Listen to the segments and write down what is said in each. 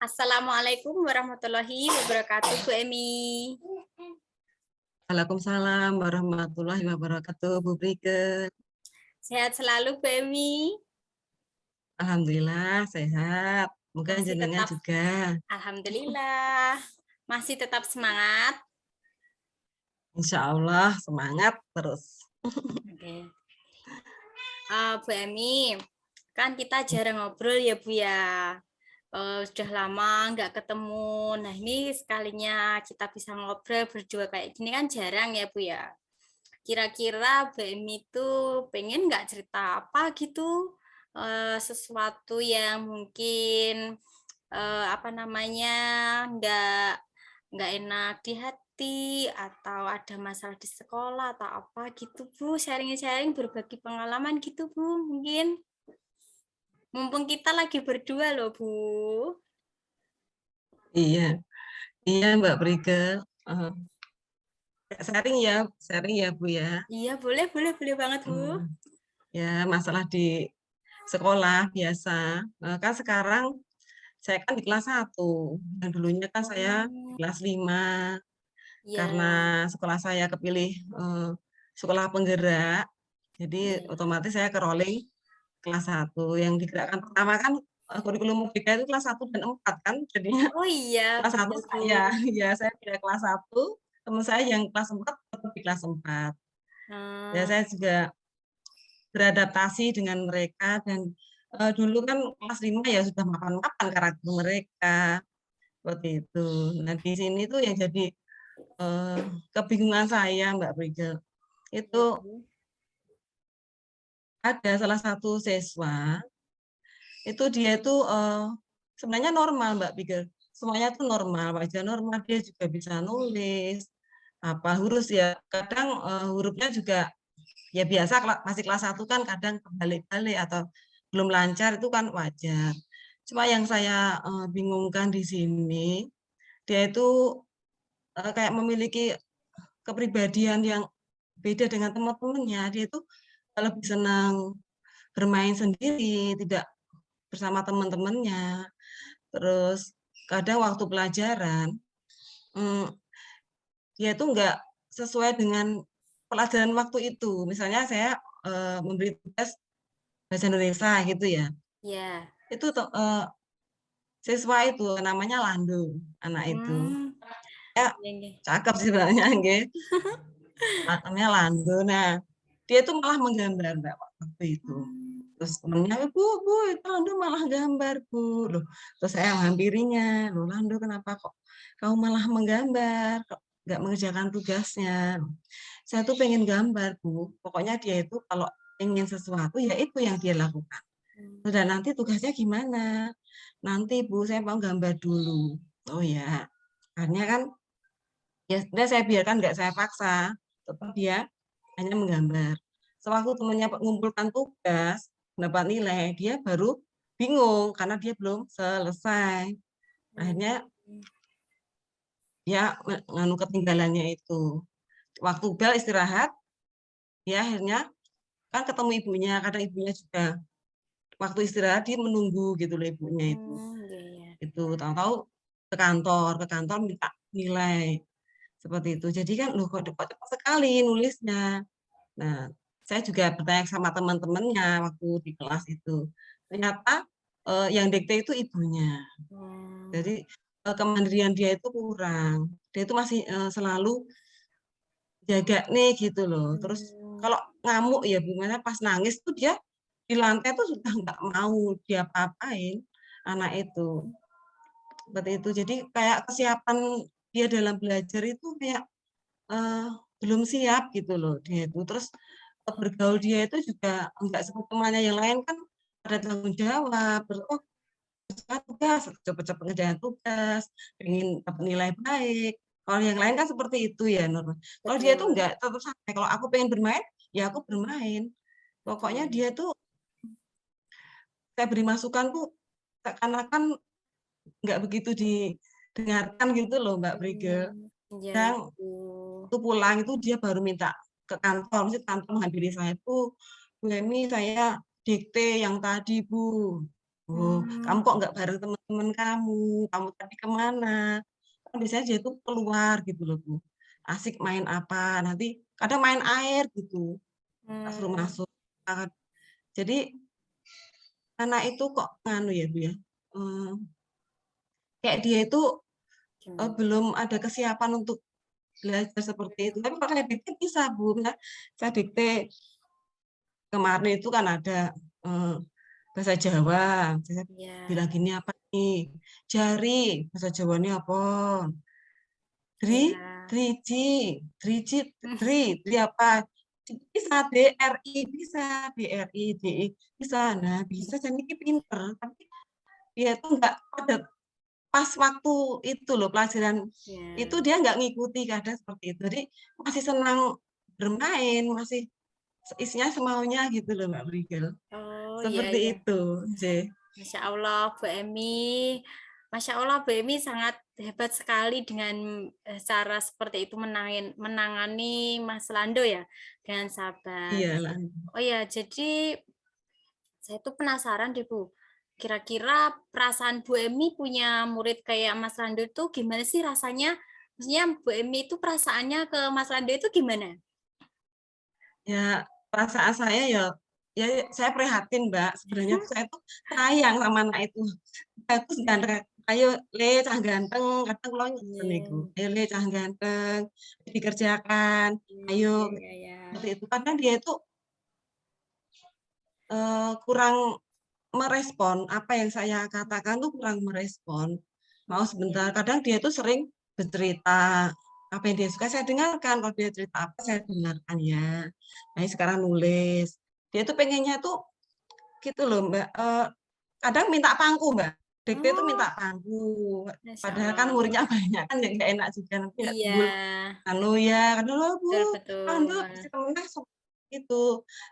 Assalamualaikum warahmatullahi wabarakatuh, Bu Emi. Waalaikumsalam warahmatullahi wabarakatuh, Bu Brike. Sehat selalu, Bu Emi. Alhamdulillah sehat. Moga Masih jenengan tetap, juga. alhamdulillah, masih tetap semangat. Insya Allah semangat terus. Oke. Bu Emi, kan kita jarang ngobrol ya, Bu ya. Sudah lama nggak ketemu. Nah, ini sekalinya kita bisa ngobrol berdua kayak gini kan jarang ya, Bu ya. Kira-kira Bu Emi itu pengen nggak cerita apa gitu, sesuatu yang mungkin apa namanya nggak enak di hati atau ada masalah di sekolah atau apa gitu Bu, sharing-sharing berbagi pengalaman gitu Bu, mungkin mumpung kita lagi berdua loh Bu. Iya, iya Mbak Brike. Eh, sharing ya Bu ya. Iya boleh boleh boleh banget Bu. Ya masalah di sekolah biasa. Kan sekarang saya kan di kelas 1. Yang dulunya kan saya di Oh kelas 5. Karena ya sekolah saya kepilih sekolah penggerak. Jadi ya. otomatis saya ke rolling kelas 1 yang digerakkan pertama kan kurikulum Merdeka itu kelas 1 dan 4 kan, jadinya Oh iya kelas 1 betul Bu. saya, ya saya pindah kelas 1, teman saya yang kelas 4 tetap di kelas 4. Ya Nah, saya juga beradaptasi dengan mereka dan dulu kan kelas 5 ya sudah mapan-mapan karakter mereka, seperti itu. Nah di sini tuh yang jadi eh, kebingungan saya Mbak Brigel, itu iya Bu. ada salah satu siswa itu dia itu sebenarnya normal Mbak Pikir. Semuanya tuh normal, wajah normal, dia juga bisa nulis, apa huruf ya. Kadang hurufnya juga ya biasa masih kelas 1 kan kadang kebalik-balik atau belum lancar itu kan wajar. Cuma yang saya bingungkan di sini, dia itu kayak memiliki kepribadian yang beda dengan teman-temannya. Dia itu lebih senang bermain sendiri, tidak bersama teman-temannya. Terus kadang waktu pelajaran, mmm, dia tuh nggak sesuai dengan pelajaran waktu itu. Misalnya saya, memberi tugas bahasa Indonesia gitu ya, Iya. itu siswa itu namanya Lando, anak itu. Hmm, Ya iya nggih. cakep sih sebenarnya nggih, namanya Lando. Nah, dia itu malah menggambar Mbak waktu itu. Mmm, Terus temennya, "Bu Bu, itu Lando malah gambar, Bu." Loh, terus saya menghampirinya, "Loh Lando kenapa kok kamu malah menggambar? Kok nggak mengerjakan tugasnya?" "Saya tuh pengen gambar, Bu. Pokoknya dia itu kalau ingin sesuatu, ya itu yang dia lakukan. mmm, Dan nanti tugasnya gimana?" "Nanti Bu, saya mau gambar dulu." "Oh ya." Akhirnya kan, ya sudah saya biarkan, nggak saya paksa, tetap dia hanya menggambar. Sewaktu temannya mengumpulkan tugas, dapat nilai, dia baru bingung karena dia belum selesai. Akhirnya mmm, dia nganu ketinggalannya itu. Waktu bel istirahat, dia akhirnya kan ketemu ibunya, kadang ibunya juga waktu istirahat dia menunggu gitu loh ibunya itu. iya iya. Itu tahu-tahu ke kantor minta nilai, seperti itu. Jadi kan, loh kok cepat sekali nulisnya. Nah, saya juga bertanya sama teman-temannya waktu di kelas itu. Ternyata, yang dikte itu ibunya. Oh, Jadi, kemandirian dia itu kurang. Dia itu masih, selalu jaga nih gitu loh. Terus mmm, kalau ngamuk ya gimana pas nangis tuh dia di lantai tuh sudah nggak mau diapa-apain, anak itu. Seperti itu. Jadi kayak kesiapan dia dalam belajar itu kayak, eee, belum siap gitu loh dia itu. Terus, bergaul dia itu juga enggak seperti temannya yang lain kan ada tanggung jawab, terus, "Oh tugas, cepet-cepet ngerjain tugas, pengen dapat nilai baik." Kalau yang lain kan seperti itu ya Nur. Kalau dia tuh betul enggak, tetap santai, kalau aku pengen bermain, ya aku bermain. Pokoknya betul. dia tuh saya beri masukan tuh seakan-akan nggak begitu didengarkan gitu loh Mbak Brige. Iya Kadang itu. waktu pulang itu dia baru minta ke kantor, mesti kantor menghampiri saya, "Bu, Bu Emi saya dikte yang tadi Bu." Kamu Hmm. kok nggak bareng teman-teman kamu tadi kemana? Kan biasanya dia tuh keluar gitu loh, Bu. Asik main apa, nanti kadang main air gitu, tak suruh Hmm. masuk. Jadi anak itu kok nganu ya, Bu, ya, kayak dia itu, Gimana? belum ada kesiapan untuk belajar seperti itu. Tapi kalau saya dikte bisa, Bu, ya. Saya dikte kemarin itu kan ada, bahasa Jawa, saya bilang Ya, gini, "Apa nih?" "Jari," bahasa Jawanya apa? ya. Driji, driji, dri apa? Bisa, DRI, bisa, DRI, DI, bisa. Nah, bisa, jadi ini pinter, tapi dia tuh nggak pada pas waktu itu loh, pelajaran itu Ya. dia nggak ngikuti kadang seperti itu. Jadi masih senang bermain, masih isinya semaunya gitu loh, Mbak Brigel. Oh, iya, Seperti iya. itu, J. Masya Allah, Bu Emi. Masya Allah, Bu Emi sangat hebat sekali dengan cara seperti itu menangani Mas Lando ya, dengan sabar. Iya lah. Oh ya, jadi saya tuh penasaran deh, Bu. Kira-kira perasaan Bu Emi punya murid kayak Mas Lando itu gimana sih rasanya? Maksudnya Bu Emi itu perasaannya ke Mas Lando itu gimana? Ya, perasaan saya ya ya saya prihatin, Mbak. Sebenarnya tuh saya tuh sayang sama anak itu. Bagus ganteng, "Ayo Le, cah ganteng," kadang kula ngeten niku, Iya, "Ayo Le, cah ganteng, dikerjakan, ayo," iya, iya, iya. seperti itu. Kadang dia itu, kurang merespon, apa yang saya katakan tuh kurang merespon. Mau Iya, sebentar, kadang dia itu sering bercerita, apa yang dia suka saya dengarkan, kalau dia cerita apa saya dengarkan ya. Nah, sekarang nulis. Dia tuh pengennya tuh gitu loh, Mbak, kadang minta pangku, Mbak. Dikte itu oh, minta pangku, Masya padahal kan Allah. muridnya banyak kan ya nggak enak juga nanti nggak Iya, timbul anu ya, "Aduh Bu, betul, Lando betul. kasih temennya," gitu.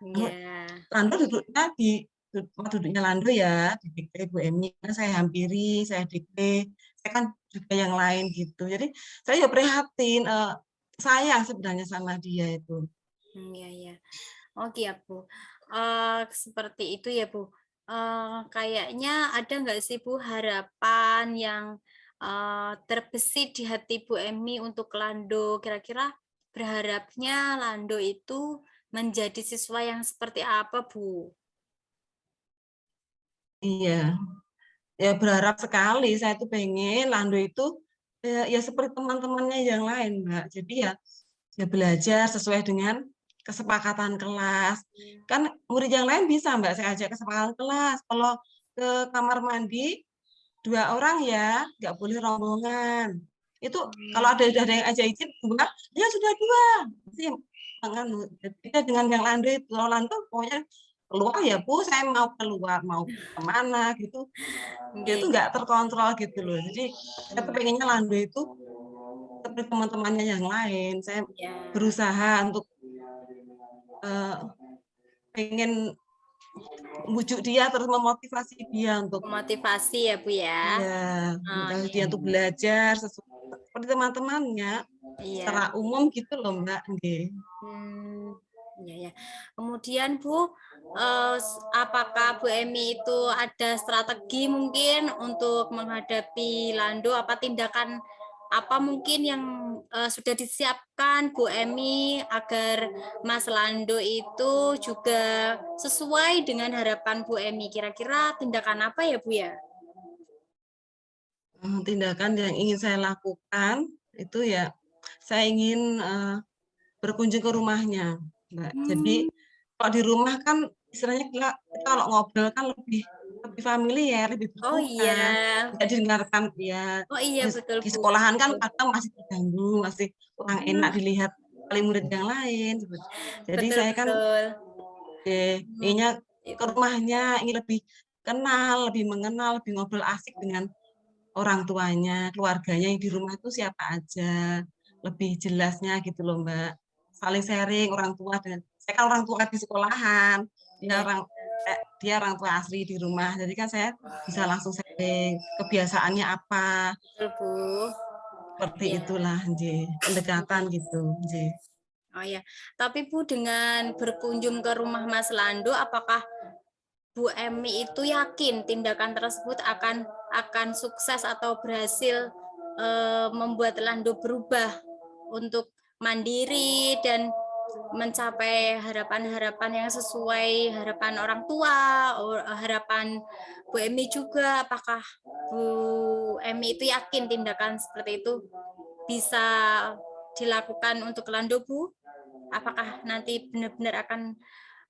Anu, Iya. Lando duduknya di tempat duduknya Lando ya, di dikte Bu Emi, kan saya hampiri, saya dikte, saya kan juga yang lain gitu. Jadi saya ya prihatin, sayang sebenarnya sama dia itu. Iya, iya. Oh, iya, Bu. Seperti itu ya, Bu. Kayaknya ada nggak sih, Bu, harapan yang terbesit di hati Bu Emi untuk Lando? Kira-kira berharapnya Lando itu menjadi siswa yang seperti apa, Bu? Iya. Ya berharap sekali, saya tuh pengen Lando itu, ya seperti teman-temannya yang lain, Mbak. Jadi ya ya belajar sesuai dengan kesepakatan kelas. Kan murid yang lain bisa, Mbak, saya ajak kesepakatan kelas, kalau ke kamar mandi 2 orang ya, nggak boleh rombongan. Itu kalau Hmm, udah ada yang ajak izin 2, ya sudah 2. Nanti nganu, beda dengan yang Lando itu. Kalau Lando pokoknya keluar ya, Bu, saya mau keluar, mau ke mana gitu. Dia tuh nggih. nggak terkontrol gitu loh. Jadi saya tuh Hmm, pengennya Lando itu seperti teman-temannya yang lain. Saya ya, berusaha untuk, eee, pengen membujuk dia, terus memotivasi dia untuk memotivasi ya, Bu ya. iya, Oh, memotivasi iya. dia untuk belajar seperti teman-temannya, Iya. secara umum gitu loh, Mbak, nggih. Hmm, iya, ya. Kemudian Bu, apakah Bu Emi itu ada strategi mungkin untuk menghadapi Lando? Apa tindakan apa mungkin yang sudah disiapkan Bu Emi agar Mas Lando itu juga sesuai dengan harapan Bu Emi? Kira-kira tindakan apa ya, Bu ya? Tindakan yang ingin saya lakukan itu ya, saya ingin, berkunjung ke rumahnya, Mbak. Jadi Hmm, kalau di rumah kan istilahnya kita kalau ngobrol kan lebih lebih familiar, lebih oh terbuka, iya, nggak didengarkan ya, oh iya betul di Bu. sekolahan kan kadang masih terganggu, masih kurang enak Hmm, dilihat oleh murid yang lain, jadi betul saya kan, betul. Hmm, inginnya ke itu. rumahnya, ingin lebih kenal, lebih mengenal, lebih ngobrol asik dengan orang tuanya, keluarganya yang di rumah itu siapa aja, lebih jelasnya gitu loh, Mbak. Saling sharing orang tua dengan saya kan orang tua di sekolahan, Ya, dia orang tua asli di rumah. Jadi kan saya bisa langsung sharing kebiasaannya apa, betul Bu. seperti Ya. itulah, nggih, pendekatan gitu, nggih. Oh ya. Tapi Bu dengan berkunjung ke rumah Mas Lando, apakah Bu Emi itu yakin tindakan tersebut akan sukses atau berhasil membuat Lando berubah untuk mandiri dan mencapai harapan-harapan yang sesuai harapan orang tua, harapan Bu Emi juga. Apakah Bu Emi itu yakin tindakan seperti itu bisa dilakukan untuk Lando, Bu? Apakah nanti benar-benar akan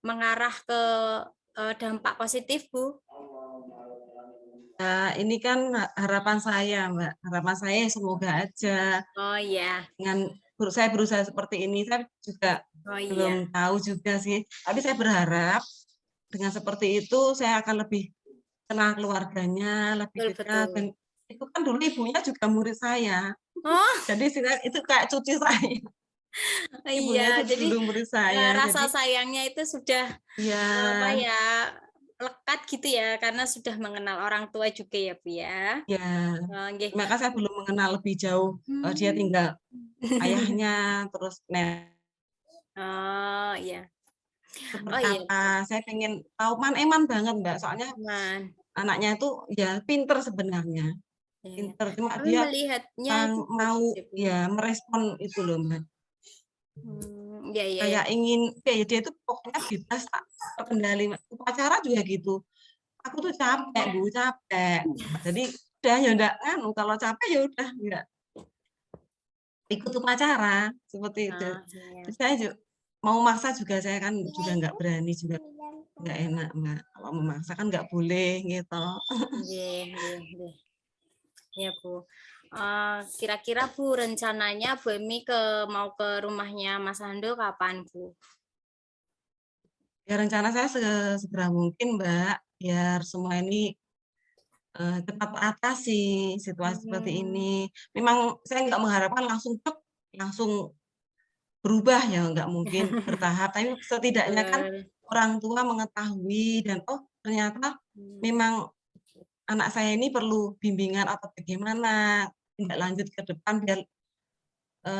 mengarah ke dampak positif, Bu? Nah, ini kan harapan saya, Mbak. Harapan saya semoga aja Oh iya, dengan saya berusaha seperti ini. Saya juga oh iya, belum tahu juga sih. Tapi saya berharap dengan seperti itu saya akan lebih kenal keluarganya, lebih betul dekat. betul. Dan itu kan dulu ibunya juga murid saya. Oh Jadi itu kayak cucu saya. iya, Ibunya itu jadi dulu murid saya. rasa Jadi sayangnya itu sudah ya, apa ya lekat gitu ya karena sudah mengenal orang tua juga ya Bu ya. ya. Oh, nggih. Maka saya belum mengenal lebih jauh. Dia Hmm. tinggal ayahnya, terus nenek Oh iya. Oh seperti iya, apa. Saya pengen tahu eman banget, Mbak. Soalnya teman. anaknya itu ya pinter sebenarnya. Ya, ya. Pinter, cuma Kami dia melihatnya itu mau bagus ya Bu. ya merespon itu loh, Mbak. Iya iya. Ya. Kayak ingin, ya dia itu pokoknya bebas, tak terkendali. Upacara juga gitu. Aku tuh capek, Bu, capek. Jadi udah ya udah anu, kalau capek ya udah enggak ikut upacara seperti itu. Ah, iya. Terus saya juga mau maksa juga saya kan juga nggak berani juga nggak enak, Mbak. Kalau memaksa kan nggak boleh gitu. Nggih, nggih, nggih. Ya, Bu. Kira-kira Bu rencananya Bu Emi mau ke rumahnya Mas Ando kapan, Bu? Ya rencana saya segera mungkin, Mbak, biar semua ini cepat teratasi situasi seperti Hmm, ini. Memang saya nggak mengharapkan langsung berubah ya, nggak mungkin bertahap, tapi setidaknya kan betul. orang tua mengetahui dan, oh ternyata Hmm, memang anak saya ini perlu bimbingan atau bagaimana, tindak lanjut ke depan biar,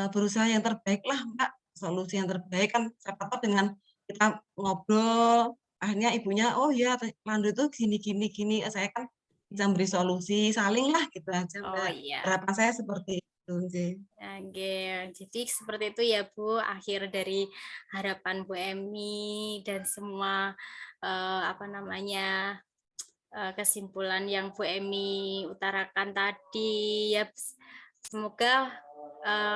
berusaha yang terbaik lah, Mbak, solusi yang terbaik kan siapa tahu dengan kita ngobrol, akhirnya ibunya, "Oh ya Landu itu gini gini gini," saya kan bisa beri solusi, saling lah gitu aja, Oh Mbak. iya. Harapan saya seperti itu sih. Oke, jadi seperti itu ya Bu, akhir dari harapan Bu Emi dan semua apa namanya kesimpulan yang Bu Emi utarakan tadi ya. Semoga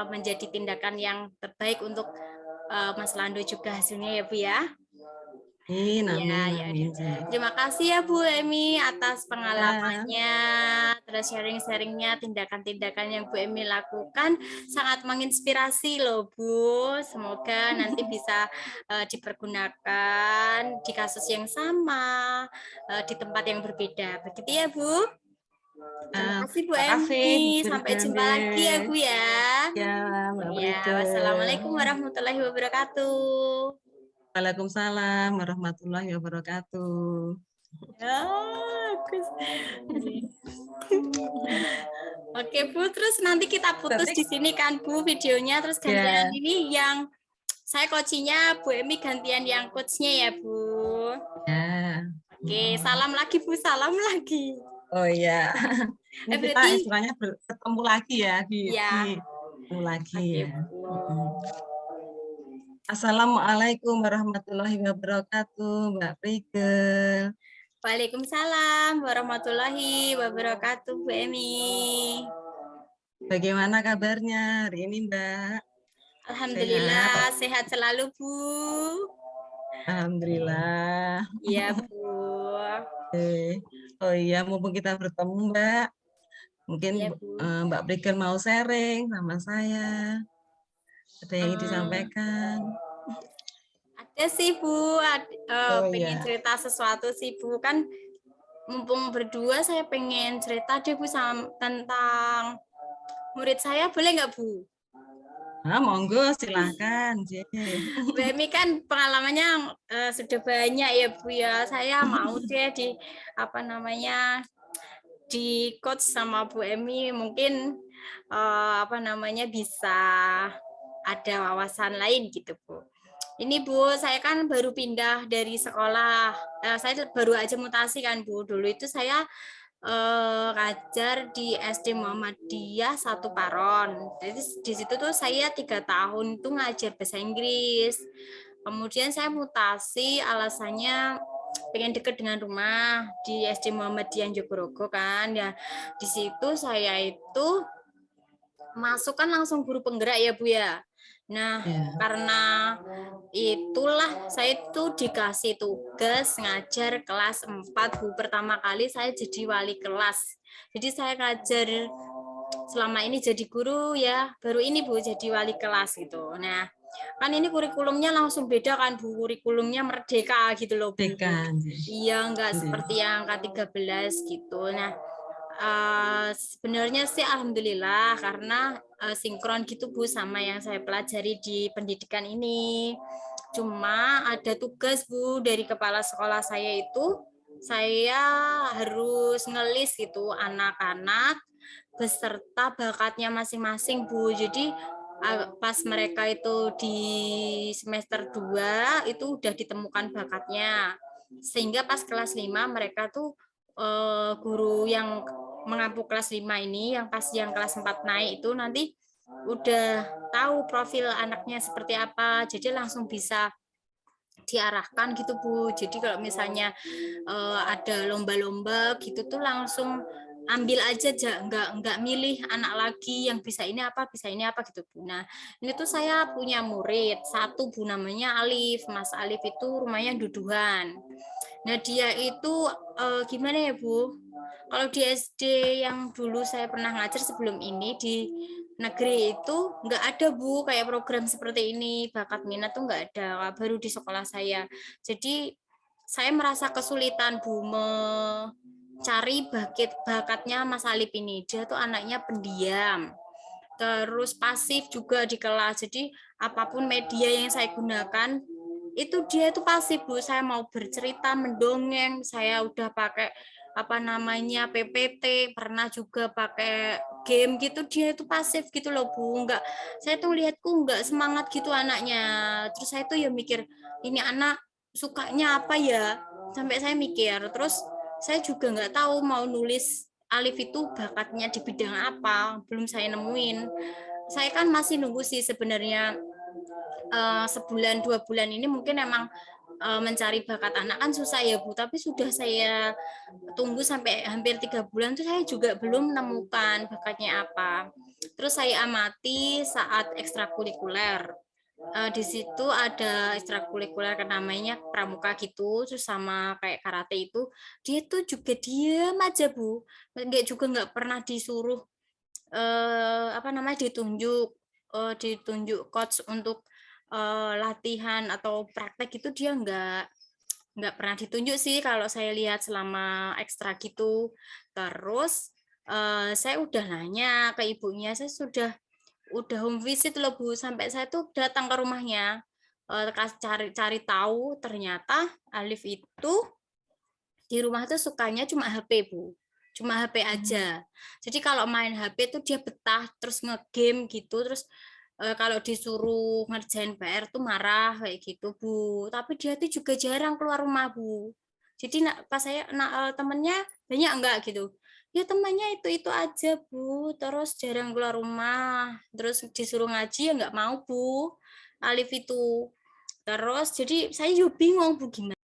menjadi tindakan yang terbaik untuk Mas Lando juga hasilnya ya Bu ya. Amin Ya, amin ya amin, udah. sih. Terima kasih ya Bu Emi atas Ya, pengalamannya, terus sharing-sharingnya, tindakan-tindakan yang Bu Emi lakukan sangat menginspirasi loh Bu. Semoga nanti bisa dipergunakan di kasus yang sama, di tempat yang berbeda. Begitu ya Bu. Terima kasih Bu makasih Bu Emi. Sampai Birgen jumpa lagi ya deh. Bu ya. Ya, Mbak Ya, Brike. wassalamualaikum warahmatullahi wabarakatuh. Waalaikumsalam warahmatullahi wabarakatuh. Ya, bagus. Oke Bu, terus nanti kita putus Berarti di sini kan Bu videonya, terus gantian ya, ini yang saya coachingnya Bu Emi gantian yang coachnya ya Bu. ya. Oke, salam lagi Bu, salam lagi. Oh iya, ini kita Berarti istilahnya ketemu lagi ya ya, ketemu lagi oke ya. Bu. Assalamualaikum warahmatullahi wabarakatuh, Mbak Prigel. Waalaikumsalam warahmatullahi wabarakatuh Bu Emi. Bagaimana kabarnya hari ini, Mbak? Sehat? Alhamdulillah sehat selalu Bu. Alhamdulillah. Iya Bu. Oh iya, mumpung kita bertemu, Mbak. Mungkin Iya Bu. Mbak Prigel mau sharing sama saya. Ada yang ingin Hmm, disampaikan? ada sih Bu, Oh pengen iya. cerita sesuatu sih Bu. Kan mumpung berdua saya pengen cerita deh Bu tentang murid saya, boleh nggak Bu? Monggo silahkan. Bu Emi kan pengalamannya sudah banyak ya Bu ya. Saya mau deh di apa namanya di coach sama Bu Emi mungkin apa namanya bisa ada wawasan lain gitu Bu. Ini Bu, saya kan baru pindah dari sekolah. Saya baru aja mutasi kan Bu. Dulu itu saya ngajar di SD Muhammadiyah 1 Paron. Jadi di situ tuh saya 3 tahun tuh ngajar bahasa Inggris. Kemudian saya mutasi alasannya pengen deket dengan rumah di SD Muhammadiyah Jogorogo kan. Ya di situ saya itu masuk kan langsung guru penggerak ya Bu ya. Nah, Ya. karena itulah saya tuh dikasih tugas ngajar kelas 4 Bu. Pertama kali saya jadi wali kelas. Jadi saya ngajar selama ini jadi guru ya, baru ini Bu jadi wali kelas gitu. Nah, kan ini kurikulumnya langsung beda kan Bu, kurikulumnya merdeka gitu loh Bu. Dekan. Iya, enggak seperti yang K13 gitu. Nah, sebenarnya sih alhamdulillah karena sinkron gitu Bu sama yang saya pelajari di pendidikan ini. Cuma ada tugas Bu dari kepala sekolah saya itu saya harus ngelis gitu anak-anak beserta bakatnya masing-masing Bu. Jadi pas mereka itu di semester 2 itu udah ditemukan bakatnya. Sehingga pas kelas 5 mereka tuh guru yang mengampu kelas 5 ini yang pas yang kelas 4 naik itu nanti udah tahu profil anaknya seperti apa. Jadi langsung bisa diarahkan gitu Bu. Jadi kalau misalnya ada lomba-lomba gitu tuh langsung ambil aja nggak milih anak lagi yang bisa ini apa gitu Bu. Nah ini tuh saya punya murid satu Bu namanya Alif. Mas Alif itu rumahnya Duduhan. Nah dia itu gimana ya Bu? Kalau di SD yang dulu saya pernah ngajar sebelum ini di negeri itu nggak ada Bu kayak program seperti ini, bakat minat tuh nggak ada, baru di sekolah saya. Jadi saya merasa kesulitan Bu mencari bakatnya Mas Alif ini. Dia tuh anaknya pendiam, terus pasif juga di kelas. Jadi apapun media yang saya gunakan itu dia itu pasif Bu. Saya mau bercerita, mendongeng, saya udah pakai apa namanya PPT, pernah juga pakai game gitu, dia itu pasif gitu loh Bu. Enggak, saya tuh lihatku enggak semangat gitu anaknya. Terus saya tuh ya mikir, ini anak sukanya apa ya? Sampai saya mikir, terus saya juga nggak tahu mau nulis Alif itu bakatnya di bidang apa, belum saya nemuin. Saya kan masih nunggu sih sebenarnya sebulan 2 bulan ini mungkin emang mencari bakat anak kan susah ya Bu, tapi sudah saya tunggu sampai hampir 3 bulan tuh saya juga belum menemukan bakatnya apa. Terus saya amati saat ekstrakurikuler. Di situ ada ekstrakurikuler namanya pramuka gitu, terus sama kayak karate itu, dia tuh juga diam aja Bu, nggak juga nggak pernah disuruh apa namanya ditunjuk coach untuk latihan atau praktek itu dia nggak pernah ditunjuk sih kalau saya lihat selama ekstra gitu. Terus saya udah nanya ke ibunya, saya udah home visit loh Bu, sampai saya tuh datang ke rumahnya cari tahu ternyata Alif itu di rumah tuh sukanya cuma HP Bu, cuma HP aja. Jadi kalau main HP tuh dia betah terus ngegame gitu, terus kalau disuruh ngerjain PR tuh marah kayak gitu Bu. Tapi dia tuh juga jarang keluar rumah Bu. Jadi pas saya temennya banyak enggak gitu. Ya temannya itu aja Bu. Terus jarang keluar rumah. Terus disuruh ngaji ya nggak mau Bu. Alif itu. Terus jadi saya juga bingung Bu gimana.